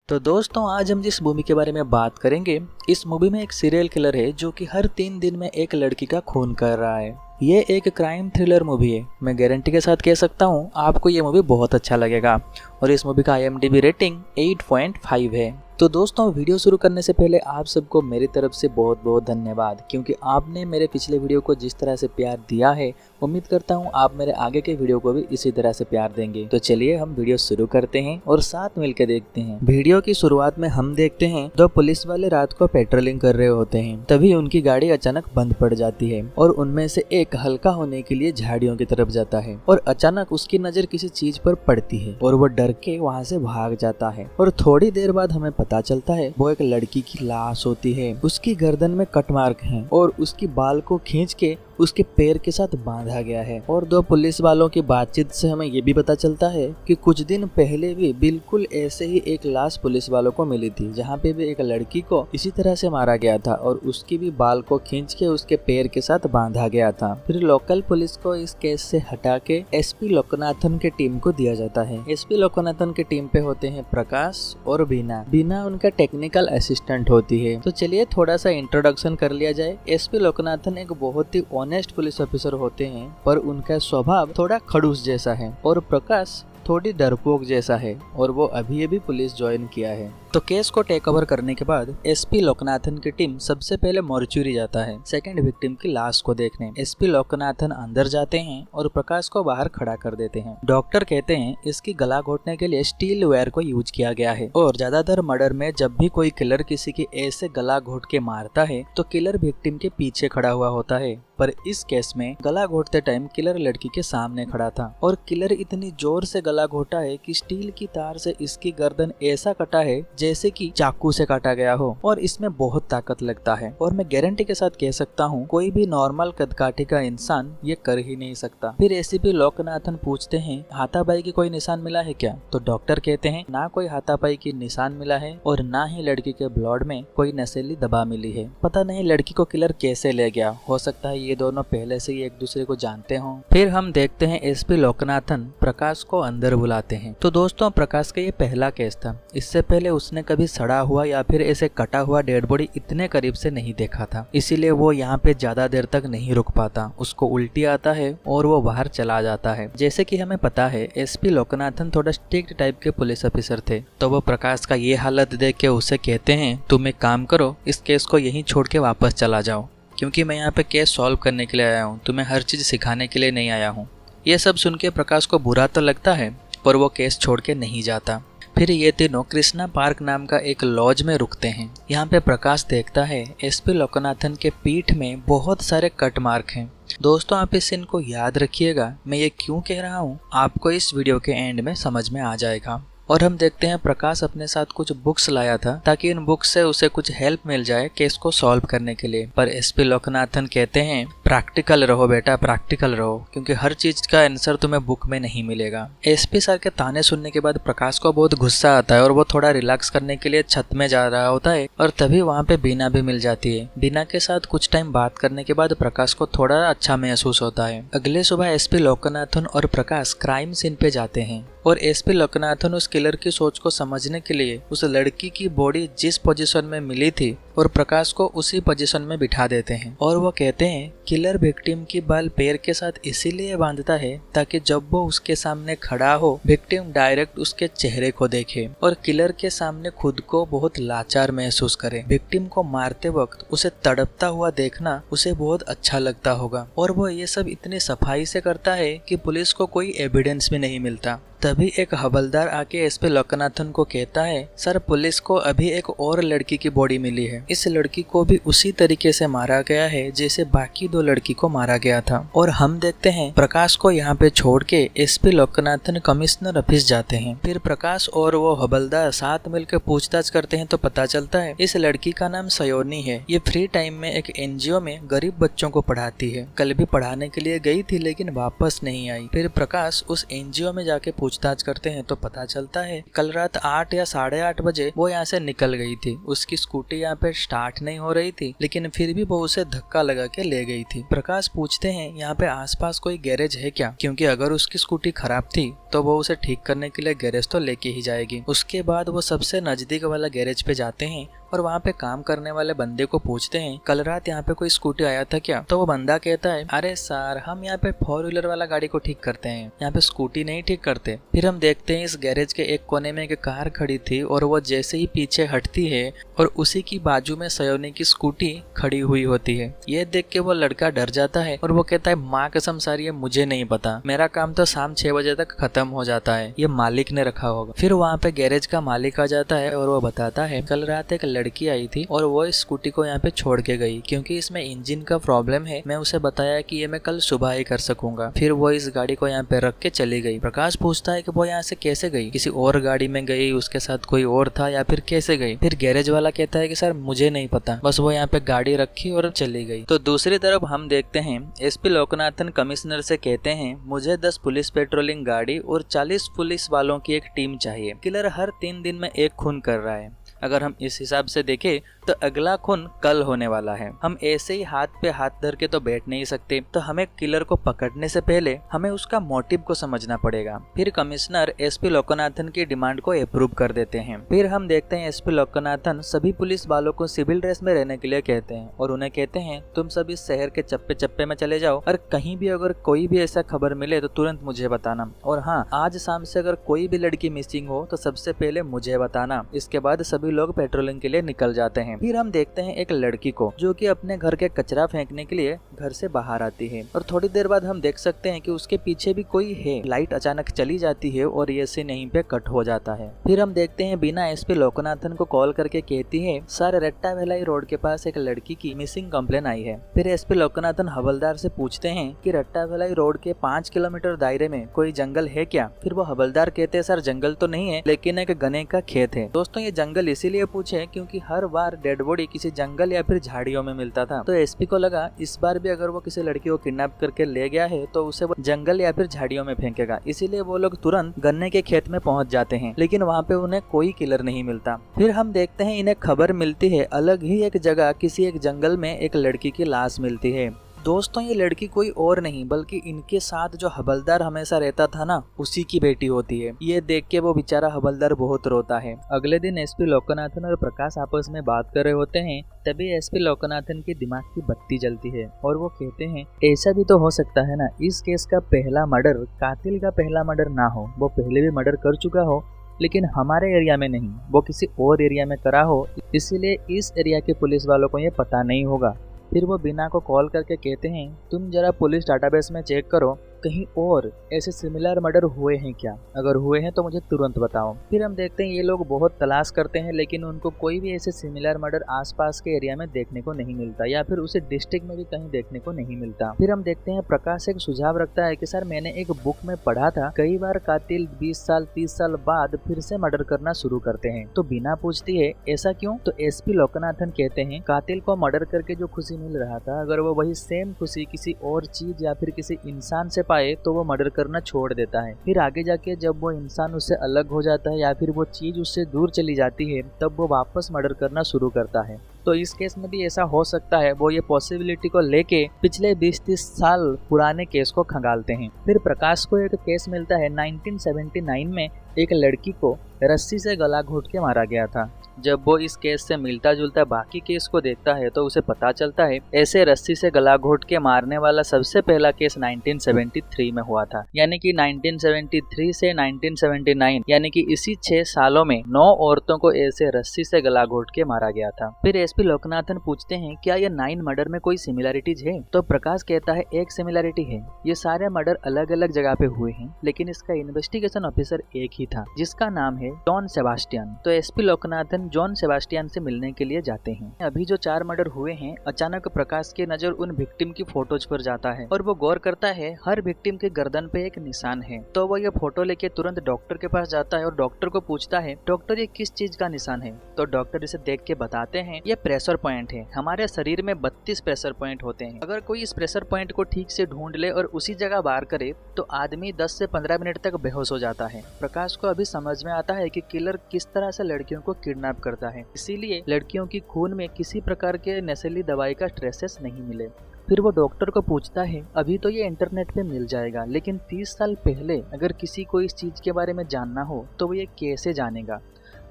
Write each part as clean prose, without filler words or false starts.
तो दोस्तों आज हम जिस मूवी के बारे में बात करेंगे, इस मूवी में एक सीरियल किलर है जो कि हर 3 दिन में एक लड़की का खून कर रहा है। ये एक क्राइम थ्रिलर मूवी है। मैं गारंटी के साथ कह सकता हूँ आपको ये मूवी बहुत अच्छा लगेगा और इस मूवी का IMDb रेटिंग 8.5 है। तो दोस्तों वीडियो शुरू करने से पहले आप सबको मेरी तरफ से बहुत बहुत धन्यवाद, क्योंकि आपने मेरे पिछले वीडियो को जिस तरह से प्यार दिया है, उम्मीद करता हूँ आप मेरे आगे के वीडियो को भी इसी तरह से प्यार देंगे। तो चलिए हम वीडियो शुरू करते हैं और साथ मिलकर देखते हैं। वीडियो की शुरुआत में हम देखते हैं 2 पुलिस वाले रात को पेट्रोलिंग कर रहे होते हैं। तभी उनकी गाड़ी अचानक बंद पड़ जाती है और उनमें से एक हल्का होने के लिए झाड़ियों की तरफ जाता है और अचानक उसकी नजर किसी चीज पर पड़ती है और वो डर के वहाँ से भाग जाता है। और थोड़ी देर बाद हमें पता चलता है वो एक लड़की की लाश होती है। उसकी गर्दन में कट मार्क हैं और उसकी बाल को खींच के उसके पैर के साथ बांधा गया है। और 2 पुलिस वालों की बातचीत से हमें ये भी पता चलता है कि कुछ दिन पहले भी बिल्कुल ऐसे ही एक लाश पुलिस वालों को मिली थी, जहाँ पे भी एक लड़की को इसी तरह से मारा गया था और उसकी भी बाल को खींच के उसके पैर के साथ बांधा गया था। फिर लोकल पुलिस को इस केस से हटा के SP लोकनाथन के टीम को दिया जाता है। SP लोकनाथन के टीम पे होते हैं प्रकाश और बीना। बीना उनका टेक्निकल असिस्टेंट होती है। तो चलिए थोड़ा सा इंट्रोडक्शन कर लिया जाए। SP लोकनाथन एक बहुत ही ऑनेस्ट पुलिस ऑफिसर होते हैं, पर उनका स्वभाव थोड़ा खड़ूस जैसा है। और प्रकाश थोड़ी डरपोक जैसा है और वो अभी पुलिस ज्वाइन किया है। तो केस को टेक ओवर करने के बाद SP लोकनाथन की टीम सबसे पहले मॉर्चुरी जाता है सेकंड विक्टिम की लाश को देखने। SP लोकनाथन अंदर जाते हैं और प्रकाश को बाहर खड़ा कर देते हैं। डॉक्टर कहते हैं इसकी गला घोटने के लिए स्टील वायर को यूज किया गया है और ज्यादातर मर्डर में जब भी कोई किलर किसी की ऐसे गला घोट के मारता है तो किलर विक्टिम के पीछे खड़ा हुआ होता है, पर इस केस में गला घोटते टाइम किलर लड़की के सामने खड़ा था और किलर इतनी जोर से गला घोटा है कि स्टील की तार से इसकी गर्दन ऐसा कटा है जैसे कि चाकू से काटा गया हो और इसमें बहुत ताकत लगता है। और मैं गारंटी के साथ कह सकता हूँ कोई भी नॉर्मल कदकाठी का इंसान ये कर ही नहीं सकता। फिर ACP लोकनाथन पूछते हैं हाथापाई की कोई निशान मिला है क्या? तो डॉक्टर कहते हैं ना कोई हाथापाई की निशान मिला है और ना ही लड़की के ब्लड में कोई नशीली दवा मिली है। पता नहीं लड़की को किलर कैसे ले गया, हो सकता है ये दोनों पहले से ही एक दूसरे को जानते हों। फिर हम देखते हैं SP लोकनाथन प्रकाश को अंदर बुलाते हैं। तो दोस्तों प्रकाश का ये पहला केस था। इससे पहले उसने कभी सड़ा हुआ या फिर ऐसे कटा हुआ डेड बॉडी इतने करीब से नहीं देखा था, इसीलिए वो यहाँ पे ज्यादा देर तक नहीं रुक पाता। उसको उल्टी आता है और वो बाहर चला जाता है। जैसे कि हमें पता है SP लोकनाथन थोड़ा स्ट्रिक्ट टाइप के पुलिस ऑफिसर थे, तो वो प्रकाश का ये हालत देख के उसे कहते हैं तुम एक काम करो, इस केस को यहीं छोड़ के वापस चला जाओ, क्योंकि मैं यहाँ पे केस सॉल्व करने के लिए आया हूँ, तुम्हें हर चीज सिखाने के लिए नहीं आया हूँ। ये सब सुन के प्रकाश को बुरा तो लगता है, पर वो केस छोड़ के नहीं जाता। फिर ये तीनों कृष्णा पार्क नाम का एक लॉज में रुकते हैं। यहाँ पे प्रकाश देखता है SP लोकनाथन के पीठ में बहुत सारे कट मार्क हैं। दोस्तों आप इस सीन को याद रखिएगा, मैं ये क्यों कह रहा हूँ आपको इस वीडियो के एंड में समझ में आ जाएगा। और हम देखते हैं प्रकाश अपने साथ कुछ बुक्स लाया था ताकि इन बुक्स से उसे कुछ हेल्प मिल जाए केस को सॉल्व करने के लिए। पर SP लोकनाथन कहते हैं प्रैक्टिकल रहो बेटा, प्रैक्टिकल रहो, क्योंकि हर चीज का आंसर तुम्हें बुक में नहीं मिलेगा। SP सर के ताने सुनने के बाद प्रकाश को बहुत गुस्सा आता है और वो थोड़ा रिलैक्स करने के लिए छत में जा रहा होता है और तभी वहाँ पे बीना भी मिल जाती है। बीना के साथ कुछ टाइम बात करने के बाद प्रकाश को थोड़ा अच्छा महसूस होता है। अगले सुबह SP लोकनाथन और प्रकाश क्राइम सीन पे जाते हैं और SP लोकनाथन उस किलर की सोच को समझने के लिए उस लड़की की बॉडी जिस पोजीशन में मिली थी और प्रकाश को उसी पोजीशन में बिठा देते हैं और वो कहते हैं किलर विक्टिम की बाल पैर के साथ इसीलिए बांधता है ताकि जब वो उसके सामने खड़ा हो विक्टिम डायरेक्ट उसके चेहरे को देखे और किलर के सामने खुद को बहुत लाचार महसूस करे। विक्टिम को मारते वक्त उसे तड़पता हुआ देखना उसे बहुत अच्छा लगता होगा और वो ये सब इतनी सफाई से करता है कि पुलिस को कोई एविडेंस भी नहीं मिलता। तभी एक हवलदार आके SP लोकनाथन को कहता है सर पुलिस को अभी एक और लड़की की बॉडी मिली है, इस लड़की को भी उसी तरीके से मारा गया है जैसे बाकी 2 लड़की को मारा गया था। और हम देखते हैं प्रकाश को यहाँ पे छोड़ के SP लोकनाथन कमिश्नर ऑफिस जाते हैं। फिर प्रकाश और वो हवलदार साथ मिलकर पूछताछ करते हैं तो पता चलता है इस लड़की का नाम सयोनी है। ये फ्री टाइम में एक NGO में गरीब बच्चों को पढ़ाती है। कल भी पढ़ाने के लिए गई थी लेकिन वापस नहीं आई। फिर प्रकाश उस NGO में जाके पूछताछ करते हैं तो पता चलता है कल रात 8 या 8:30 बजे वो यहाँ से निकल गई थी। उसकी स्कूटी यहाँ पे स्टार्ट नहीं हो रही थी, लेकिन फिर भी वो उसे धक्का लगा के ले गई थी। प्रकाश पूछते हैं यहाँ पे आसपास कोई गैरेज है क्या, क्योंकि अगर उसकी स्कूटी खराब थी तो वो उसे ठीक करने के लिए गैरेज तो लेके ही जाएगी। उसके बाद वो सबसे नजदीक वाला गैरेज पे जाते हैं और वहाँ पे काम करने वाले बंदे को पूछते हैं कल रात यहाँ पे कोई स्कूटी आया था क्या। तो वो बंदा कहता है अरे सर, हम यहाँ पे 4 व्हीलर वाला गाड़ी को ठीक करते हैं, यहाँ पे स्कूटी नहीं ठीक करते। फिर हम देखते हैं इस गैरेज के एक कोने में एक कार खड़ी थी और वो जैसे ही पीछे हटती है और उसी की बाजू में सयोनी की स्कूटी खड़ी हुई होती है। ये देख के वो लड़का डर जाता है और वो कहता है माँ कसम सर, ये मुझे नहीं पता, मेरा काम तो शाम 6 बजे तक खत्म हो जाता है, ये मालिक ने रखा होगा। फिर वहाँ पे गैरेज का मालिक आ जाता है और वो बताता है कल रात एक लड़की आई थी और वो इस स्कूटी को यहाँ पे छोड़ के गई, क्योंकि इसमें इंजन का प्रॉब्लम है। मैं उसे बताया कि ये मैं कल सुबह ही कर सकूंगा। फिर वो इस गाड़ी को यहाँ पे रख के चली गई। प्रकाश पूछता है कि वो यहाँ से कैसे गई, किसी और गाड़ी में गई, उसके साथ कोई और था या फिर कैसे गई। फिर गैरेज वाला कहता है कि सर मुझे नहीं पता, बस वो यहाँ पे गाड़ी रखी और चली गई। तो दूसरी तरफ हम देखते हैं एसपी लोकनाथन कमिश्नर से कहते हैं मुझे 10 पुलिस पेट्रोलिंग गाड़ी और 40 पुलिस वालों की एक टीम चाहिए। किलर हर 3 दिन में एक खून कर रहा है। अगर हम इस हिसाब से देखें तो अगला खून कल होने वाला है। हम ऐसे ही हाथ पे हाथ धर के तो बैठ नहीं सकते, तो हमें किलर को पकड़ने से पहले हमें उसका मोटिव को समझना पड़ेगा। फिर कमिश्नर एसपी लोकनाथन की डिमांड को अप्रूव कर देते हैं। फिर हम देखते हैं एसपी लोकनाथन सभी पुलिस वालों को सिविल ड्रेस में रहने के लिए कहते हैं और उन्हें कहते हैं तुम सब इस शहर के चप्पे चप्पे में चले जाओ और कहीं भी अगर कोई भी ऐसा खबर मिले तो तुरंत मुझे बताना। और हाँ, आज शाम से अगर कोई भी लड़की मिसिंग हो तो सबसे पहले मुझे बताना। इसके बाद सभी लोग पेट्रोलिंग के लिए निकल जाते हैं। फिर हम देखते हैं एक लड़की को जो कि अपने घर के कचरा फेंकने के लिए घर से बाहर आती है और थोड़ी देर बाद हम देख सकते हैं कि उसके पीछे भी कोई है। लाइट अचानक चली जाती है और ये सीन यहीं पे कट हो जाता है। फिर हम देखते हैं बीना एसपी लोकनाथन को कॉल करके कहती है सर, रट्टा भेलाई रोड के पास एक लड़की की मिसिंग कंप्लेन आई है। फिर एसपी लोकनाथन हवलदार से पूछते हैं कि रट्टा भेलाई रोड के 5 किलोमीटर दायरे में कोई जंगल है क्या। फिर वो हवलदार कहते हैं सर जंगल तो नहीं है, लेकिन एक गन्ने का खेत है। दोस्तों ये जंगल इसीलिए पूछे क्योंकि हर बार डेड बॉडी किसी जंगल या फिर झाड़ियों में मिलता था। तो एसपी को लगा इस बार भी अगर वो किसी लड़की को किडनैप करके ले गया है तो उसे वो जंगल या फिर झाड़ियों में फेंकेगा। इसीलिए वो लोग तुरंत गन्ने के खेत में पहुंच जाते हैं, लेकिन वहाँ पे उन्हें कोई किलर नहीं मिलता। फिर हम देखते हैं इन्हें खबर मिलती है अलग ही एक जगह किसी एक जंगल में एक लड़की की लाश मिलती है। दोस्तों ये लड़की कोई और नहीं बल्कि इनके साथ जो हवलदार हमेशा रहता था ना, उसी की बेटी होती है। ये देख के वो बेचारा हवलदार बहुत रोता है। अगले दिन एसपी लोकनाथन और प्रकाश आपस में बात कर रहे होते हैं, तभी एसपी लोकनाथन के दिमाग की बत्ती जलती है और वो कहते हैं ऐसा भी तो हो सकता है ना, इस केस का पहला मर्डर कातिल का पहला मर्डर ना हो, वो पहले भी मर्डर कर चुका हो लेकिन हमारे एरिया में नहीं, वो किसी और एरिया में करा हो, इसीलिए इस एरिया के पुलिस वालों को ये पता नहीं होगा। फिर वो बीना को कॉल करके कहते हैं तुम जरा पुलिस डाटाबेस में चेक करो कहीं और ऐसे सिमिलर मर्डर हुए हैं क्या, अगर हुए हैं तो मुझे तुरंत बताओ। फिर हम देखते हैं ये लोग बहुत तलाश करते हैं लेकिन उनको कोई भी ऐसे सिमिलर मर्डर आसपास के एरिया में देखने को नहीं मिलता या फिर उसे डिस्ट्रिक्ट में भी कहीं देखने को नहीं मिलता। फिर हम देखते हैं प्रकाश एक सुझाव रखता है कि सर मैंने एक बुक में पढ़ा था कई बार कातिल 20 साल 30 साल बाद फिर से मर्डर करना शुरू करते हैं। तो बीना पूछती है ऐसा क्यों। तो एसपी लोकनाथन कहते हैं कातिल को मर्डर करके जो खुशी मिल रहा था, अगर वो वही सेम खुशी किसी और चीज या फिर किसी इंसान से पाए तो वो मर्डर करना छोड़ देता है। फिर आगे जाके जब वो इंसान उससे अलग हो जाता है या फिर वो चीज उससे दूर चली जाती है तब वो वापस मर्डर करना शुरू करता है। तो इस केस में भी ऐसा हो सकता है। वो ये पॉसिबिलिटी को लेके पिछले 20-30 साल पुराने केस को खंगालते हैं। फिर प्रकाश को एक केस मिलता है 1979 में एक लड़की को रस्सी से गला घोट के मारा गया था। जब वो इस केस से मिलता जुलता बाकी केस को देखता है तो उसे पता चलता है ऐसे रस्सी से गला घोट के मारने वाला सबसे पहला केस 1973 में हुआ था, यानी कि 1973 से 1979 यानी कि इसी 6 सालों में 9 औरतों को ऐसे रस्सी से गला घोट के मारा गया था। फिर एसपी लोकनाथन पूछते हैं क्या ये 9 मर्डर में कोई सिमिलरिटीज है। तो प्रकाश कहता है एक सिमिलरिटी है, ये सारे मर्डर अलग अलग जगह पे हुए हैं लेकिन इसका इन्वेस्टिगेशन ऑफिसर एक ही था जिसका नाम है जॉन सेबास्टियन। तो एसपी लोकनाथन हम जॉन सेबास्टियन से मिलने के लिए जाते हैं। अभी जो 4 मर्डर हुए हैं, अचानक प्रकाश की नजर उन विक्टिम की फोटोज पर जाता है और वो गौर करता है हर विक्टिम के गर्दन पे एक निशान है। तो वो ये फोटो लेके तुरंत डॉक्टर के पास जाता है और डॉक्टर को पूछता है, डॉक्टर ये किस चीज का निशान है? तो डॉक्टर इसे देख के बताते हैं, ये प्रेशर पॉइंट है। हमारे शरीर में 32 प्रेशर पॉइंट होते हैं। अगर कोई इस प्रेशर पॉइंट को ठीक से ढूंढ ले और उसी जगह वार करे तो आदमी 10 से 15 मिनट तक बेहोश हो जाता है। प्रकाश को अभी समझ में आता है कि किलर किस तरह से लड़कियों को किडनैप करता है, इसीलिए लड़कियों की खून में किसी प्रकार के नशीली दवाई का ट्रेसेस नहीं मिले। फिर वो डॉक्टर को पूछता है, अभी तो ये इंटरनेट पे मिल जाएगा, लेकिन 30 साल पहले अगर किसी को इस चीज के बारे में जानना हो तो वो ये कैसे जानेगा?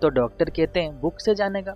तो डॉक्टर कहते हैं, बुक से जानेगा।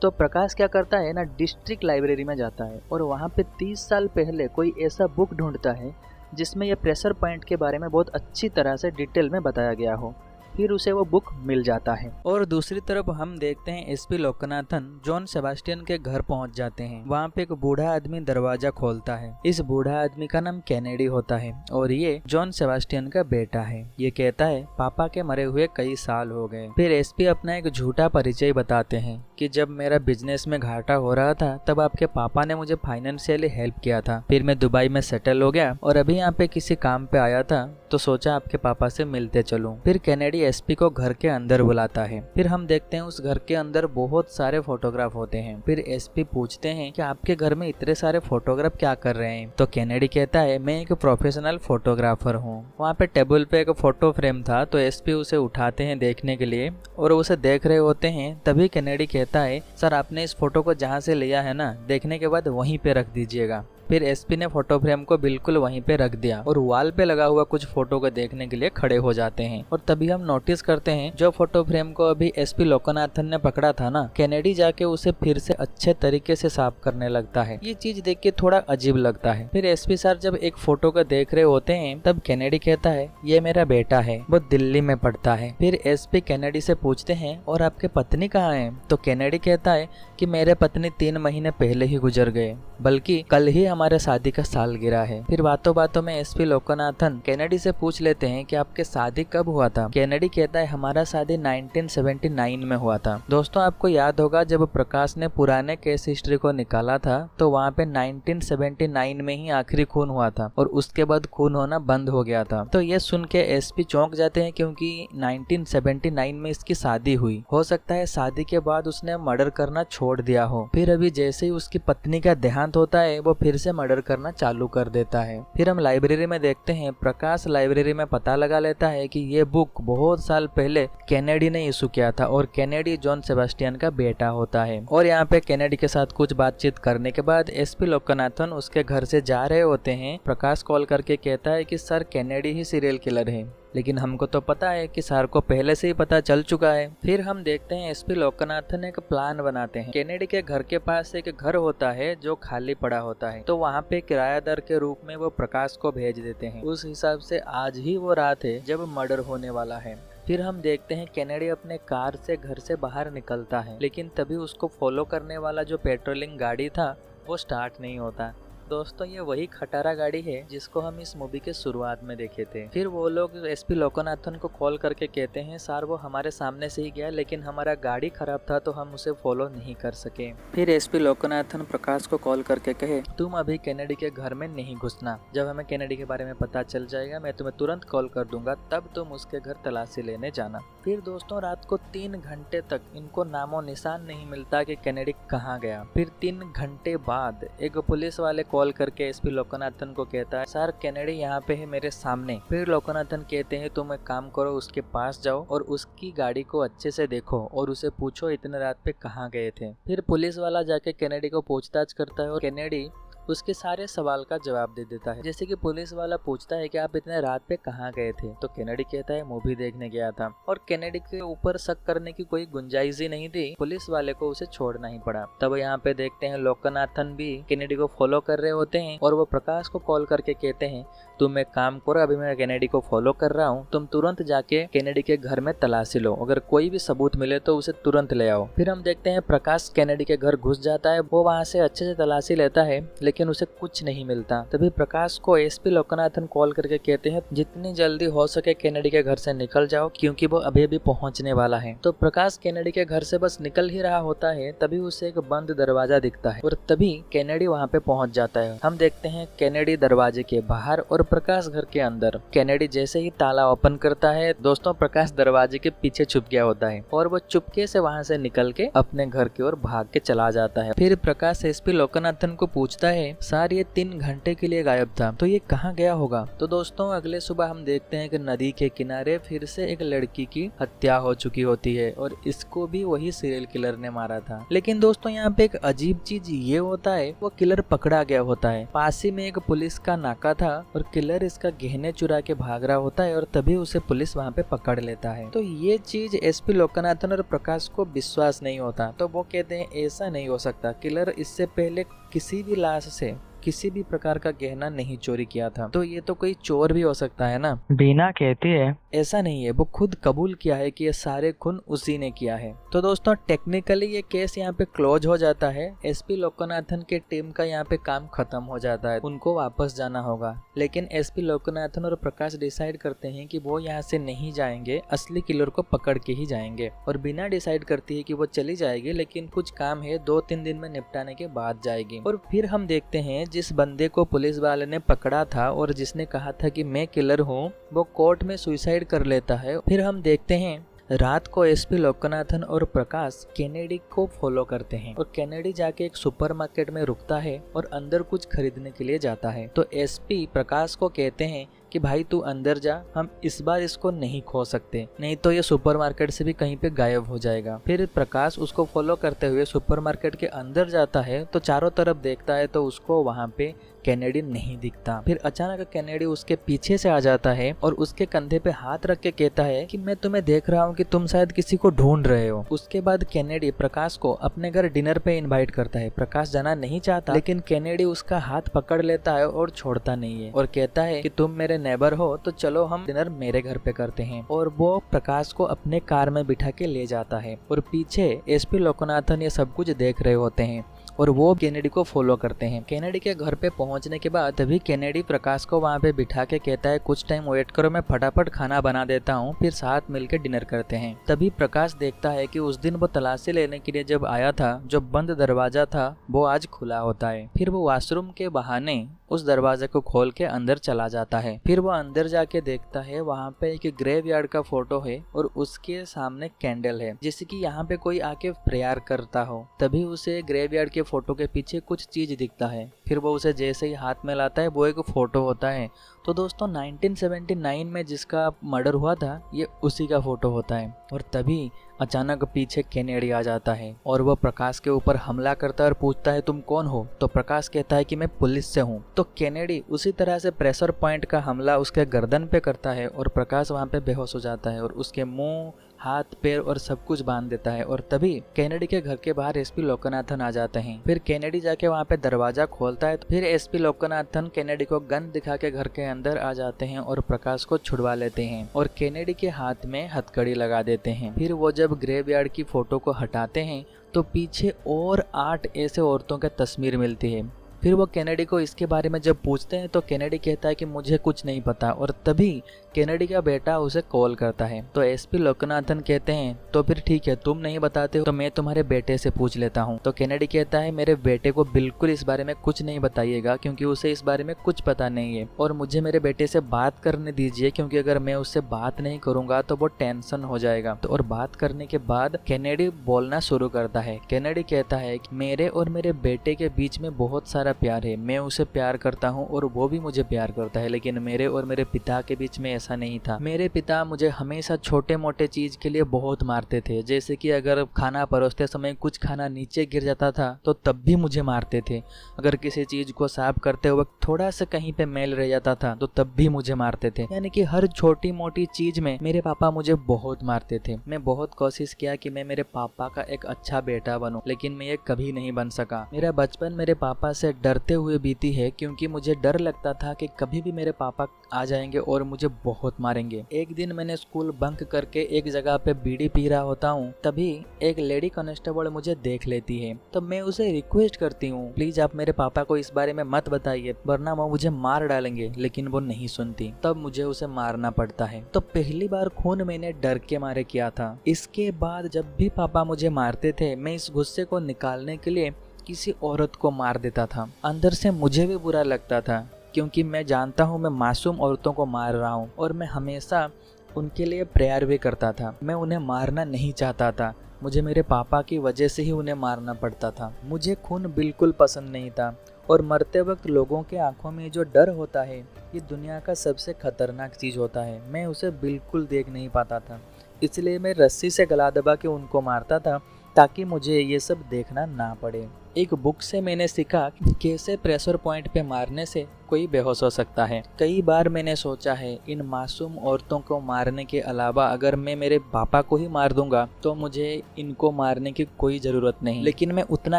तो प्रकाश क्या करता है ना, डिस्ट्रिक्ट लाइब्रेरी में जाता है और वहाँ पे 30 साल पहले कोई ऐसा बुक ढूंढता है जिसमें यह प्रेशर पॉइंट के बारे में बहुत अच्छी तरह से डिटेल में बताया गया हो। फिर उसे वो बुक मिल जाता है। और दूसरी तरफ हम देखते हैं एसपी लोकनाथन जॉन सेबास्टियन के घर पहुंच जाते हैं। वहाँ पे एक बूढ़ा आदमी दरवाजा खोलता है। इस बूढ़ा आदमी का नाम कैनेडी होता है और ये जॉन सेबास्टियन का बेटा है। ये कहता है, पापा के मरे हुए कई साल हो गए। फिर एसपी अपना एक झूठा परिचय बताते हैं कि जब मेरा बिजनेस में घाटा हो रहा था तब आपके पापा ने मुझे फाइनेंशियली हेल्प किया था। फिर मैं दुबई में सेटल हो गया और अभी यहाँ पे किसी काम पे आया था तो सोचा आपके पापा से मिलते चलूं। फिर कैनेडी एसपी को घर के अंदर बुलाता है। फिर हम देखते हैं उस घर के अंदर बहुत सारे फोटोग्राफ होते हैं। फिर एसपी पूछते हैं कि आपके घर में इतने सारे फोटोग्राफ क्या कर रहे हैं? तो कैनेडी कहता है, मैं एक प्रोफेशनल फोटोग्राफर हूँ। वहाँ पे टेबल पे एक फोटो फ्रेम था तो एसपी उसे उठाते हैं देखने के लिए और उसे देख रहे होते हैं। तभी कैनेडी कहता है, सर आपने इस फोटो को जहाँ से लिया है ना, देखने के बाद वहीं पे रख दीजिएगा। फिर एसपी ने फोटो फ्रेम को बिल्कुल वहीं पे रख दिया और वॉल पे लगा हुआ कुछ फोटो को देखने के लिए खड़े हो जाते हैं। और तभी हम नोटिस करते हैं जो फोटो फ्रेम को अभी एसपी लोकनाथन ने पकड़ा था ना, कैनेडी जाके उसे फिर से अच्छे तरीके से साफ करने लगता है। ये चीज देख के थोड़ा अजीब लगता है। फिर एसपी सर जब एक फोटो को देख रहे होते हैं तब कैनेडी कहता है, ये मेरा बेटा है, वो दिल्ली में पढ़ता है। फिर एसपी कैनेडी से पूछते हैं, और आपके पत्नी कहाँ है? तो कैनेडी कहता है कि मेरे पत्नी 3 महीने पहले ही गुजर गए, बल्कि कल ही हमारे शादी का सालगिरह है। फिर बातों बातों में एसपी लोकनाथन कैनेडी से पूछ लेते हैं कि आपके शादी कब हुआ था? कैनेडी कहता है, हमारा शादी 1979 में हुआ था। दोस्तों आपको याद होगा जब प्रकाश ने पुराने केस हिस्ट्री को निकाला था तो वहाँ पे 1979 में ही आखिरी खून हुआ था और उसके बाद खून होना बंद हो गया था। तो ये सुन के एसपी चौंक जाते हैं क्योंकि 1979 में इसकी शादी हुई। हो सकता है शादी के बाद उसने मर्डर करना छोड़ दिया हो। फिर अभी जैसे ही उसकी पत्नी का देहांत होता है वो फिर से मर्डर करना चालू कर देता है। फिर हम लाइब्रेरी में देखते हैं प्रकाश लाइब्रेरी में पता लगा लेता है कि ये बुक बहुत साल पहले कैनेडी ने इशू किया था और कैनेडी जॉन सेबास्टियन का बेटा होता है। और यहाँ पे कैनेडी के साथ कुछ बातचीत करने के बाद एसपी लोकनाथन उसके घर से जा रहे होते हैं। प्रकाश कॉल करके कहता है कि सर कैनेडी ही सीरियल किलर है, लेकिन हमको तो पता है कि सर को पहले से ही पता चल चुका है। फिर हम देखते हैं एसपी लोकनाथन एक प्लान बनाते हैं। कैनेडी के घर के पास एक घर होता है जो खाली पड़ा होता है, तो वहाँ पे किरायादार के रूप में वो प्रकाश को भेज देते हैं। उस हिसाब से आज ही वो रात है जब मर्डर होने वाला है। फिर हम देखते हैं कैनेडी अपने कार से घर से बाहर निकलता है, लेकिन तभी उसको फॉलो करने वाला जो पेट्रोलिंग गाड़ी था वो स्टार्ट नहीं होता। दोस्तों ये वही खटारा गाड़ी है जिसको हम इस मूवी के शुरुआत में देखे थे। फिर वो लोग एसपी लोकनाथन को कॉल करके कहते हैं, सर वो हमारे सामने से ही गया लेकिन हमारा गाड़ी खराब था तो हम उसे फॉलो नहीं कर सके। फिर एसपी लोकनाथन प्रकाश को कॉल करके कहे, तुम अभी कैनेडी के घर में नहीं घुसना, जब हमें कैनेडी के बारे में पता चल जाएगा मैं तुम्हें तुरंत कॉल कर दूंगा, तब तुम उसके घर तलाशी लेने जाना। फिर दोस्तों रात को 3 घंटे तक इनको नामो निशान नहीं मिलता कि कैनेडी कहाँ गया। फिर 3 घंटे बाद एक पुलिस वाले कॉल करके एसपी लोकनाथन को कहता है, सर कैनेडी यहाँ पे है मेरे सामने। फिर लोकनाथन कहते हैं, तुम एक काम करो, उसके पास जाओ और उसकी गाड़ी को अच्छे से देखो और उसे पूछो इतने रात पे कहाँ गए थे। फिर पुलिस वाला जाके कैनेडी को पूछताछ करता है और कैनेडी उसके सारे सवाल का जवाब दे देता है। जैसे कि पुलिस वाला पूछता है कि आप इतने रात पे कहाँ गए थे, तो कैनेडी कहता है मूवी देखने गया था। और कैनेडी के ऊपर शक करने की कोई गुंजाइश ही नहीं थी, पुलिस वाले को उसे छोड़ना ही पड़ा। तब यहाँ पे देखते हैं लोकनाथन भी कैनेडी को फॉलो कर रहे होते हैं और वो प्रकाश को कॉल करके कहते हैं, तुम एक काम करो, अभी मैं कैनेडी को फॉलो कर रहा हूँ, तुम तुरंत जाके कैनेडी के घर में तलाशी लो, अगर कोई भी सबूत मिले तो उसे तुरंत ले आओ। फिर हम देखते हैं प्रकाश कैनेडी के घर घुस जाता है। वो वहाँ से अच्छे से तलाशी लेता है लेकिन उसे कुछ नहीं मिलता। तभी प्रकाश को एसपी लोकनाथन कॉल करके कहते हैं जितनी जल्दी हो सके केनेडी के घर से निकल जाओ, क्योंकि वो अभी भी पहुंचने वाला है। तो प्रकाश केनेडी के घर से बस निकल ही रहा होता है, तभी उसे एक बंद दरवाजा दिखता है और तभी केनेडी वहाँ पे पहुंच जाता है। हम देखते हैं केनेडी दरवाजे के बाहर और प्रकाश घर के अंदर। केनेडी जैसे ही ताला ओपन करता है दोस्तों, प्रकाश दरवाजे के पीछे छुप गया होता है और वो चुपके से वहाँ से निकल के अपने घर की ओर भाग के चला जाता है। फिर प्रकाश एसपी लोकनाथन को पूछता है सर ये 3 घंटे के लिए गायब था, तो ये कहाँ गया होगा। तो दोस्तों अगले सुबह हम देखते हैं कि नदी के किनारे फिर से एक लड़की की हत्या हो चुकी होती है और इसको भी वही सीरियल किलर ने मारा था। लेकिन दोस्तों यहाँ पे एक अजीब चीज ये होता है, वो किलर पकड़ा गया होता है। पास ही में एक पुलिस का नाका था और किलर इसका गहने चुरा के भाग रहा होता है और तभी उसे पुलिस वहाँ पे पकड़ लेता है। तो ये चीज एसपी लोकनाथन और प्रकाश को विश्वास नहीं होता। तो वो कहते हैं ऐसा नहीं हो सकता, किलर इससे पहले किसी भी लाश से किसी भी प्रकार का गहना नहीं चोरी किया था, तो ये तो कोई चोर भी हो सकता है ना। बीना कहती है ऐसा नहीं है, वो खुद कबूल किया है कि ये सारे खून उसी ने किया है। तो दोस्तों टेक्निकली ये केस यहाँ पे क्लोज हो जाता है। एसपी लोकनाथन के टीम का यहाँ पे काम खत्म हो जाता है, उनको वापस जाना होगा। लेकिन एसपी लोकनाथन और प्रकाश डिसाइड करते हैं कि वो यहाँ से नहीं जाएंगे, असली किलर को पकड़ के ही जाएंगे। और बिना डिसाइड करती है कि वो चली जाएगी, लेकिन कुछ काम है 2-3 दिन में निपटाने के बाद जाएगी। और फिर हम देखते हैं जिस बंदे को पुलिस वाले ने पकड़ा था और जिसने कहा था कि मैं किलर हूँ, वो कोर्ट में सुसाइड कर लेता है। फिर हम देखते हैं रात को एसपी लोकनाथन और प्रकाश केनेडी को फॉलो करते हैं और केनेडी जाके एक सुपरमार्केट में रुकता है और अंदर कुछ खरीदने के लिए जाता है। तो एसपी प्रकाश को कहते हैं कि भाई तू अंदर जा, हम इस बार इसको नहीं खो सकते, नहीं तो ये सुपरमार्केट से भी कहीं पे गायब हो जाएगा। फिर प्रकाश उसको फॉलो करते हुए सुपरमार्केट के अंदर जाता है तो चारों तरफ देखता है तो उसको वहाँ पे केनेडी नहीं दिखता। फिर अचानक केनेडी उसके पीछे से आ जाता है और उसके कंधे पे हाथ रख के कहता है कि मैं तुम्हें देख रहा हूँ कि तुम शायद किसी को ढूंढ रहे हो। उसके बाद केनेडी प्रकाश को अपने घर डिनर पे इनवाइट करता है। प्रकाश जाना नहीं चाहता, लेकिन केनेडी उसका हाथ पकड़ लेता है और छोड़ता नहीं है और कहता है कि तुम मेरे नेबर हो तो चलो हम डिनर मेरे घर पे करते हैं। और वो प्रकाश को अपने कार में बिठा के ले जाता है और पीछे एसपी लोकनाथन ये सब कुछ देख रहे होते हैं और वो केनेडी को फॉलो करते हैं। केनेडी के घर पे पहुंचने के बाद तभी केनेडी प्रकाश को वहां पे बिठा के कहता है कुछ टाइम वेट करो, मैं फटाफट खाना बना देता हूं, फिर साथ मिलकर डिनर करते हैं। तभी प्रकाश देखता है कि उस दिन वो तलाशी लेने के लिए जब आया था, जो बंद दरवाजा था वो आज खुला होता है। फिर वो वॉशरूम के बहाने उस दरवाजे को खोल के अंदर चला जाता है। फिर वो अंदर जाके देखता है वहाँ पे एक ग्रेवयार्ड का फोटो है और उसके सामने कैंडल है, जैसे कि यहाँ पे कोई आके प्रेयर करता हो। तभी उसे ग्रेवयार्ड के फोटो के पीछे कुछ चीज दिखता है। फिर वो उसे जैसे ही हाथ में लाता है वो एक फोटो होता है। तो दोस्तों 1979 में जिसका मर्डर हुआ था ये उसी का फोटो होता है। और तभी अचानक पीछे केनेडी आ जाता है और वो प्रकाश के ऊपर हमला करता है और पूछता है तुम कौन हो। तो प्रकाश कहता है कि मैं पुलिस से हूँ। तो केनेडी उसी तरह से प्रेशर पॉइंट का हमला उसके गर्दन पे करता है और प्रकाश वहाँ पे बेहोश हो जाता है और उसके मुंह, हाथ, पैर और सब कुछ बांध देता है। और तभी केनेडी के घर के बाहर एसपी लोकनाथन आ जाते हैं। फिर केनेडी जाके वहाँ पे दरवाजा खोलता है। फिर एसपी लोकनाथन केनेडी को गन दिखा के घर के अंदर आ जाते हैं और प्रकाश को छुड़वा लेते हैं और केनेडी के हाथ में हथकड़ी लगा देते हैं। फिर वो जब ग्रेवयार्ड की फोटो को हटाते हैं तो पीछे और 8 ऐसे औरतों की तस्वीर मिलती है। फिर वो केनेडी को इसके बारे में जब पूछते हैं तो केनेडी कहता है कि मुझे कुछ नहीं पता। और तभी केनेडी का बेटा उसे कॉल करता है। तो एसपी लोकनाथन कहते हैं तो फिर ठीक है, तुम नहीं बताते हो तो मैं तुम्हारे बेटे से पूछ लेता हूँ। तो केनेडी कहता है मेरे बेटे को बिल्कुल इस बारे में कुछ नहीं बताइएगा, क्योंकि उसे इस बारे में कुछ पता नहीं है और मुझे मेरे बेटे से बात करने दीजिए, क्योंकि अगर मैं उससे बात नहीं करूंगा तो वो टेंशन हो जाएगा। तो और बात करने के बाद केनेडी बोलना शुरू करता है। केनेडी कहता है कि मेरे और मेरे बेटे के बीच में बहुत सारा प्यार है, मैं उसे प्यार करता हूँ और वो भी मुझे प्यार करता है, लेकिन मेरे और मेरे पिता के बीच में ऐसा नहीं था। मेरे पिता मुझे हमेशा छोटे मोटे चीज के लिए बहुत मारते थे, जैसे कि अगर खाना परोसते समय कुछ खाना नीचे गिर जाता था तो तब भी मुझे मारते थे। अगर किसी चीज को साफ करते वक्त थोड़ा सा कहीं पे मैल रह जाता था तो तब भी मुझे मारते थे। यानी कि हर छोटी मोटी चीज में मेरे पापा मुझे बहुत मारते थे। मैं बहुत कोशिश किया कि मैं मेरे पापा का एक अच्छा बेटा बनूं, लेकिन मैं ये कभी नहीं बन सका। मेरा बचपन मेरे पापा से डरते हुए बीती है, क्योंकि मुझे डर लगता था कि कभी भी मेरे पापा आ जाएंगे और मुझे बहुत मारेंगे। एक दिन मैंने स्कूल बंक करके एक जगह पे बीड़ी पी रहा होता हूँ, तभी एक लेडी कांस्टेबल मुझे देख लेती है। तो मैं उसे रिक्वेस्ट करती हूँ, प्लीज आप मेरे पापा को इस बारे में मत बताइए वरना वो मुझे मार डालेंगे, लेकिन वो नहीं सुनती। तब मुझे उसे मारना पड़ता है। तो पहली बार खून मैंने डर के मारे किया था। इसके बाद जब भी पापा मुझे मारते थे, मैं इस गुस्से को निकालने के लिए किसी औरत को मार देता था। अंदर से मुझे भी बुरा लगता था, क्योंकि मैं जानता हूँ मैं मासूम औरतों को मार रहा हूँ, और मैं हमेशा उनके लिए प्रेयर भी करता था। मैं उन्हें मारना नहीं चाहता था, मुझे मेरे पापा की वजह से ही उन्हें मारना पड़ता था। मुझे खून बिल्कुल पसंद नहीं था, और मरते वक्त लोगों के आंखों में जो डर होता है, ये दुनिया का सबसे खतरनाक चीज़ होता है। मैं उसे बिल्कुल देख नहीं पाता था, इसलिए मैं रस्सी से गला दबा के उनको मारता था, ताकि मुझे ये सब देखना ना पड़े। एक बुक से मैंने सीखा कि कैसे प्रेशर पॉइंट पे मारने से कोई बेहोश हो सकता है। कई बार मैंने सोचा है, इन मासूम औरतों को मारने के अलावा अगर मैं मेरे पापा को ही मार दूंगा तो मुझे इनको मारने की कोई ज़रूरत नहीं। लेकिन मैं उतना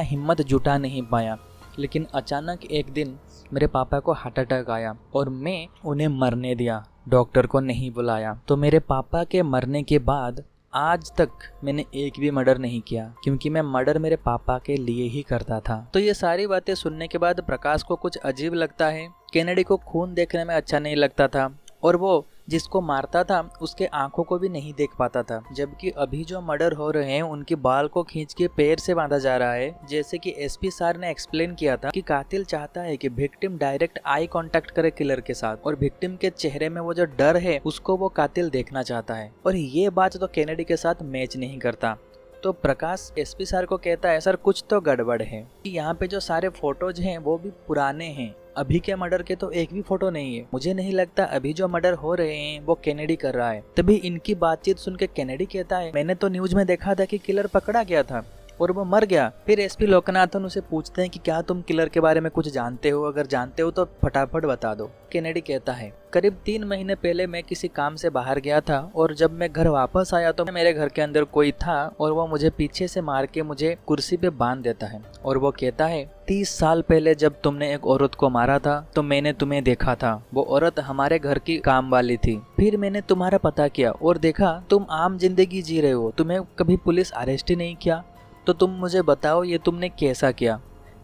हिम्मत जुटा नहीं पाया। लेकिन अचानक एक दिन मेरे पापा को हार्ट अटैक आया और मैं उन्हें मरने दिया, डॉक्टर को नहीं बुलाया। तो मेरे पापा के मरने के बाद आज तक मैंने एक भी मर्डर नहीं किया, क्योंकि मैं मर्डर मेरे पापा के लिए ही करता था। तो ये सारी बातें सुनने के बाद प्रकाश को कुछ अजीब लगता है। केनेडी को खून देखने में अच्छा नहीं लगता था, और वो जिसको मारता था उसके आंखों को भी नहीं देख पाता था। जबकि अभी जो मर्डर हो रहे हैं उनके बाल को खींच के पैर से बांधा जा रहा है। जैसे कि एसपी सर ने एक्सप्लेन किया था कि कातिल चाहता है कि विक्टिम डायरेक्ट आई कांटेक्ट करे किलर के साथ, और विक्टिम के चेहरे में वो जो डर है उसको वो कातिल देखना चाहता है। और ये बात तो केनेडी के साथ मैच नहीं करता। तो प्रकाश एसपी सर को कहता है, सर कुछ तो गड़बड़ है। यहाँ पे जो सारे फोटोज हैं वो भी पुराने हैं, अभी के मर्डर के तो एक भी फोटो नहीं है। मुझे नहीं लगता अभी जो मर्डर हो रहे हैं वो केनेडी कर रहा है। तभी इनकी बातचीत सुन के केनेडी कहता है, मैंने तो न्यूज में देखा था कि किलर पकड़ा गया था और वो मर गया। फिर एसपी लोकनाथन उसे पूछते हैं कि क्या तुम किलर के बारे में कुछ जानते हो, अगर जानते हो तो फटाफट बता दो। केनेडी कहता है, करीब 3 महीने पहले मैं किसी काम से बाहर गया था, और जब मैं घर वापस आया तो मेरे घर के अंदर कोई था और वो मुझे पीछे से मार के मुझे कुर्सी पे बांध देता है। और वो कहता है, 30 साल पहले जब तुमने एक औरत को मारा था तो मैंने तुम्हें देखा था। वो औरत हमारे घर की काम वाली थी। फिर मैंने तुम्हारा पता किया और देखा तुम आम जिंदगी जी रहे हो, तुम्हें कभी पुलिस अरेस्ट ही नहीं किया। तो तुम मुझे बताओ ये तुमने कैसा किया,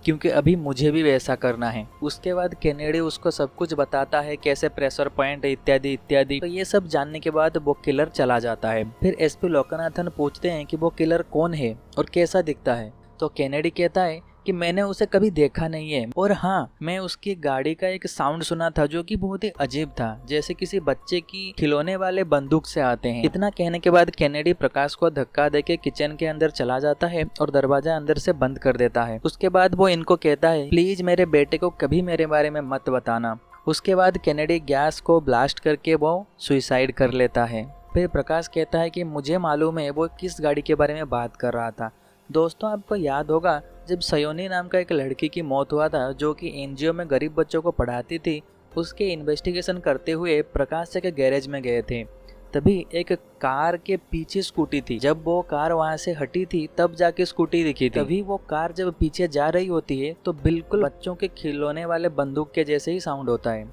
क्योंकि अभी मुझे भी वैसा करना है। उसके बाद केनेडी उसको सब कुछ बताता है, कैसे प्रेशर पॉइंट इत्यादि इत्यादि। तो ये सब जानने के बाद वो किलर चला जाता है। फिर एसपी लोकनाथन पूछते हैं कि वो किलर कौन है और कैसा दिखता है। तो केनेडी कहता है कि मैंने उसे कभी देखा नहीं है, और हाँ, मैं उसकी गाड़ी का एक साउंड सुना था जो कि बहुत ही अजीब था, जैसे किसी बच्चे की खिलौने वाले बंदूक से आते हैं। इतना कहने के बाद केनेडी प्रकाश को धक्का देके किचन के अंदर चला जाता है और दरवाजा अंदर से बंद कर देता है। उसके बाद वो इनको कहता है, प्लीज मेरे बेटे को कभी मेरे बारे में मत बताना। उसके बाद केनेडी गैस को ब्लास्ट करके वो सुसाइड कर लेता है। फिर प्रकाश कहता है कि मुझे मालूम है वो किस गाड़ी के बारे में बात कर रहा था। दोस्तों, आपको याद होगा जब सयोनी नाम का एक लड़की की मौत हुआ था जो कि एनजीओ में गरीब बच्चों को पढ़ाती थी, उसके इन्वेस्टिगेशन करते हुए प्रकाश के गैरेज में गए थे। तभी एक कार के पीछे स्कूटी थी। जब वो कार वहां से हटी थी तब जाके स्कूटी दिखी थी। तभी वो कार जब पीछे जा रही होती है तो बिल्कुल बच्चों के खिलौने वाले बंदूक के जैसे ही साउंड होता है।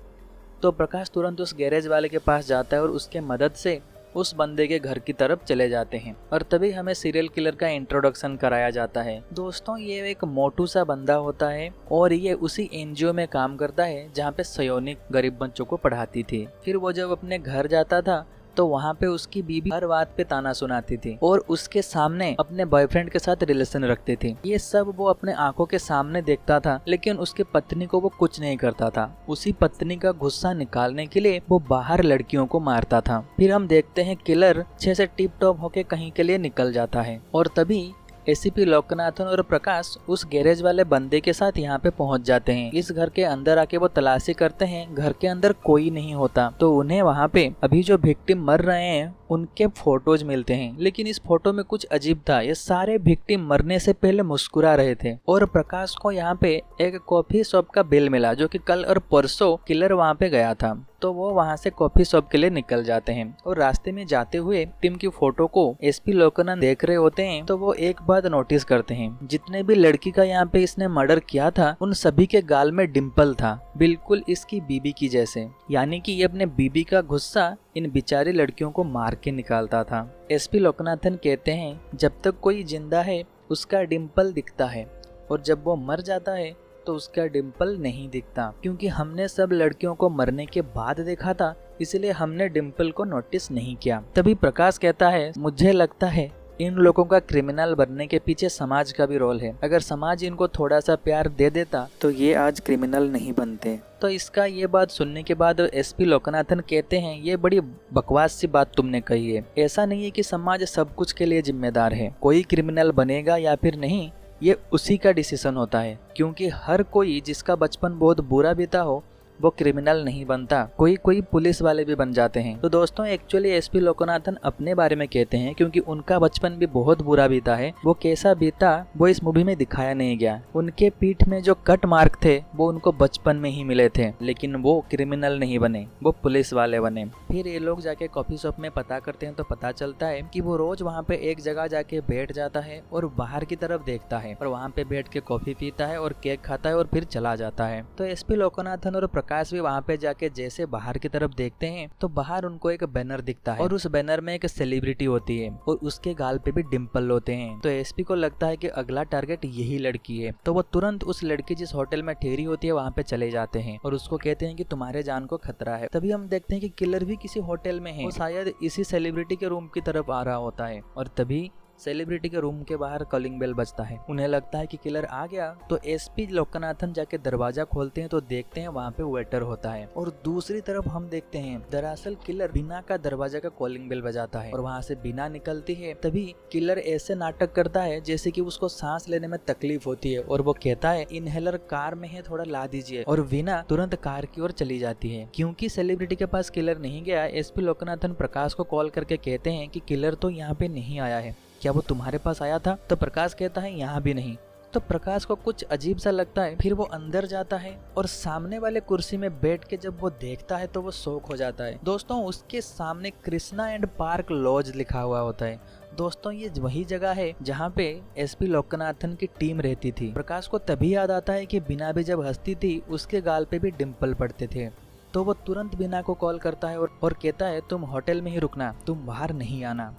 तो प्रकाश तुरंत उस गैरेज वाले के पास जाता है और उसके मदद से उस बंदे के घर की तरफ चले जाते हैं, और तभी हमें सीरियल किलर का इंट्रोडक्शन कराया जाता है। दोस्तों, ये एक मोटू सा बंदा होता है और ये उसी एनजीओ में काम करता है जहाँ पे सयोनी गरीब बच्चों को पढ़ाती थी। फिर वो जब अपने घर जाता था तो वहाँ पे उसकी बीबी हर बात पे ताना सुनाती थी और उसके सामने अपने बॉयफ्रेंड के साथ रिलेशन रखती थी। ये सब वो अपने आंखों के सामने देखता था, लेकिन उसकी पत्नी को वो कुछ नहीं करता था। उसी पत्नी का गुस्सा निकालने के लिए वो बाहर लड़कियों को मारता था। फिर हम देखते हैं किलर अच्छे से टिप टॉप होके कहीं के लिए निकल जाता है, और तभी एसीपी लोकनाथन और प्रकाश उस गैरेज वाले बंदे के साथ यहाँ पे पहुँच जाते हैं। इस घर के अंदर आके वो तलाशी करते हैं, घर के अंदर कोई नहीं होता। तो उन्हें वहाँ पे अभी जो विक्टिम मर रहे हैं उनके फोटोज मिलते हैं, लेकिन इस फोटो में कुछ अजीब था। ये सारे विक्टिम मरने से पहले मुस्कुरा रहे थे। और प्रकाश को यहाँ पे एक कॉफी शॉप का बिल मिला जो कि कल और परसों किलर वहाँ पे गया था। तो वो वहाँ से कॉफी शॉप के लिए निकल जाते हैं और रास्ते में जाते हुए टिम की फोटो को एसपी लोकनाथन देख रहे होते हैं तो वो एक बात नोटिस करते हैं, जितने भी लड़की का यहाँ पे इसने मर्डर किया था उन सभी के गाल में डिम्पल था, बिल्कुल इसकी बीबी की जैसे। यानी कि ये अपने बीबी का गुस्सा इन बेचारी लड़कियों को मार के निकालता था। एसपी लोकनाथन कहते हैं जब तक कोई जिंदा है उसका डिम्पल दिखता है और जब वो मर जाता है तो उसका डिम्पल नहीं दिखता, क्योंकि हमने सब लड़कियों को मरने के बाद देखा था इसलिए हमने डिम्पल को नोटिस नहीं किया। तभी प्रकाश कहता है मुझे लगता है इन लोगों का क्रिमिनल बनने के पीछे समाज का भी रोल है। अगर समाज इनको थोड़ा सा प्यार दे देता तो ये आज क्रिमिनल नहीं बनते। तो इसका ये बात सुनने के बाद एसपी लोकनाथन कहते हैं ये बड़ी बकवास सी बात तुमने कही है। ऐसा नहीं है कि समाज सब कुछ के लिए जिम्मेदार है। कोई क्रिमिनल बनेगा या फिर नहीं ये उसी का डिसीजन होता है, क्योंकि हर कोई जिसका बचपन बहुत बुरा बीता हो वो क्रिमिनल नहीं बनता, कोई पुलिस वाले भी बन जाते हैं। तो दोस्तों एक्चुअली एसपी लोकनाथन अपने बारे में कहते हैं क्योंकि उनका बचपन भी बहुत बुरा बीता है। वो कैसा बीता वो इस मूवी में दिखाया नहीं गया। उनके पीठ में जो कट मार्क थे वो उनको बचपन में ही मिले थे, लेकिन वो क्रिमिनल नहीं बने, वो पुलिस वाले बने। फिर ये लोग जाके कॉफी शॉप में पता करते हैं तो पता चलता है कि वो रोज वहाँ पे एक जगह जाके बैठ जाता है और बाहर की तरफ देखता है और वहाँ पे बैठ के कॉफी पीता है और केक खाता है और फिर चला जाता है। तो एसपी लोकनाथन और प्रकाश भी वहाँ पे जाके जैसे बाहर की तरफ देखते हैं तो बाहर उनको एक बैनर दिखता है और उस बैनर में एक सेलिब्रिटी होती है और उसके गाल पे भी डिम्पल होते हैं। तो एसपी को लगता है कि अगला टारगेट यही लड़की है, तो वो तुरंत उस लड़की जिस होटल में ठहरी होती है वहाँ पे चले जाते हैं और उसको कहते हैं कि तुम्हारे जान को खतरा है। तभी हम देखते हैं कि किलर भी किसी होटल में है, वो शायद इसी सेलिब्रिटी के रूम की तरफ आ रहा होता है और तभी सेलिब्रिटी के रूम के बाहर कॉलिंग बेल बजता है। उन्हें लगता है कि किलर आ गया, तो एसपी लोकनाथन जाके दरवाजा खोलते हैं तो देखते हैं वहाँ पे वेटर होता है और दूसरी तरफ हम देखते हैं दरअसल किलर बिना का दरवाजा का कॉलिंग बेल बजाता है और वहाँ से बिना निकलती है। तभी किलर ऐसे नाटक करता है जैसे कि उसको सांस लेने में तकलीफ होती है और वो कहता है इनहेलर कार में है थोड़ा ला दीजिए, और वीना तुरंत कार की ओर चली जाती है। क्योंकि सेलिब्रिटी के पास किलर नहीं गया, एसपी लोकनाथन प्रकाश को कॉल करके कहते हैं कि किलर तो यहाँ पे नहीं आया है, क्या वो तुम्हारे पास आया था? तो प्रकाश कहता है यहाँ भी नहीं। तो प्रकाश को कुछ अजीब सा लगता है, फिर वो अंदर जाता है और सामने वाले कुर्सी में बैठ के जब वो देखता है तो वो शॉक हो जाता है। दोस्तों उसके सामने कृष्णा एंड पार्क लॉज लिखा हुआ होता है। दोस्तों ये वही जगह है जहाँ पे एसपी लोकनाथन की टीम रहती थी। प्रकाश को तभी याद आता है कि बीना भी जब हंसती थी उसके गाल पे भी डिम्पल पड़ते थे। तो वो तुरंत बीना को कॉल करता है और कहता है तुम होटल में ही रुकना, तुम बाहर नहीं आना।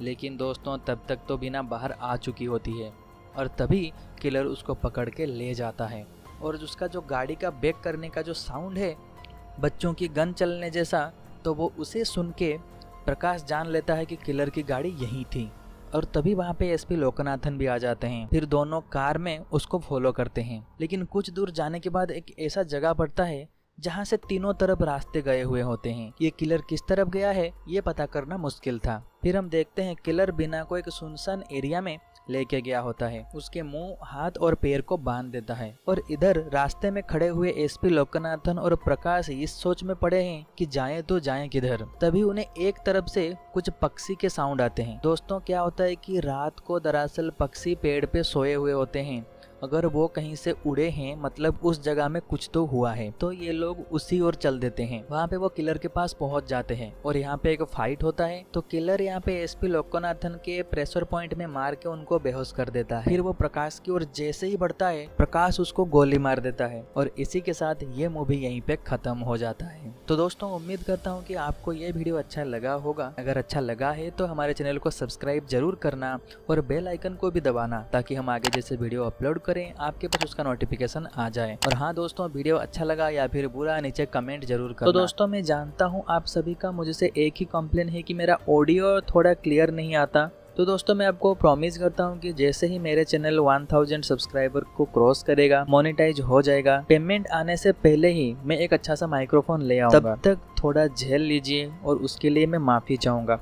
लेकिन दोस्तों तब तक तो बीना बाहर आ चुकी होती है और तभी किलर उसको पकड़ के ले जाता है और उसका जो गाड़ी का बैक करने का जो साउंड है बच्चों की गन चलने जैसा, तो वो उसे सुन के प्रकाश जान लेता है कि किलर की गाड़ी यहीं थी। और तभी वहाँ पे एसपी लोकनाथन भी आ जाते हैं। फिर दोनों कार में उसको फॉलो करते हैं, लेकिन कुछ दूर जाने के बाद एक ऐसा जगह पड़ता है जहाँ से तीनों तरफ रास्ते गए हुए होते हैं। ये किलर किस तरफ गया है ये पता करना मुश्किल था। फिर हम देखते हैं किलर बीना को एक सुनसान एरिया में लेके गया होता है, उसके मुंह, हाथ और पैर को बांध देता है और इधर रास्ते में खड़े हुए एसपी लोकनाथन और प्रकाश इस सोच में पड़े हैं कि जाएं तो जाएं किधर। तभी उन्हें एक तरफ से कुछ पक्षी के साउंड आते हैं। दोस्तों क्या होता है कि रात को दरअसल पक्षी पेड़ पे सोए हुए होते हैं, अगर वो कहीं से उड़े हैं मतलब उस जगह में कुछ तो हुआ है। तो ये लोग उसी ओर चल देते हैं। वहाँ पे वो किलर के पास पहुँच जाते हैं और यहाँ पे एक फाइट होता है। तो किलर यहाँ पे एसपी लोकनाथन के प्रेशर पॉइंट में मार के उनको बेहोश कर देता है। फिर वो प्रकाश की ओर जैसे ही बढ़ता है प्रकाश उसको गोली मार देता है और इसी के साथ ये मूवी यहीं पे खत्म हो जाता है। तो दोस्तों उम्मीद करता हूँ कि आपको ये वीडियो अच्छा लगा होगा। अगर अच्छा लगा है तो हमारे चैनल को सब्सक्राइब जरूर करना और बेल आइकन को भी दबाना ताकि हम आगे जैसे वीडियो अपलोड करें आपके पास उसका नोटिफिकेशन आ जाए। और हाँ दोस्तों वीडियो अच्छा लगा या फिर बुरा नीचे कमेंट जरूर करना। तो दोस्तों मैं जानता हूँ आप सभी का मुझसे एक ही कंप्लेन है कि मेरा ऑडियो थोड़ा क्लियर नहीं आता। तो दोस्तों मैं आपको प्रॉमिस करता हूँ कि जैसे ही मेरे चैनल 1000 सब्सक्राइबर को क्रॉस करेगा, मोनेटाइज हो जाएगा, पेमेंट आने से पहले ही मैं एक अच्छा सा माइक्रोफोन ले आऊंगा। तब तक थोड़ा झेल लीजिए और उसके लिए मैं माफी चाहूंगा।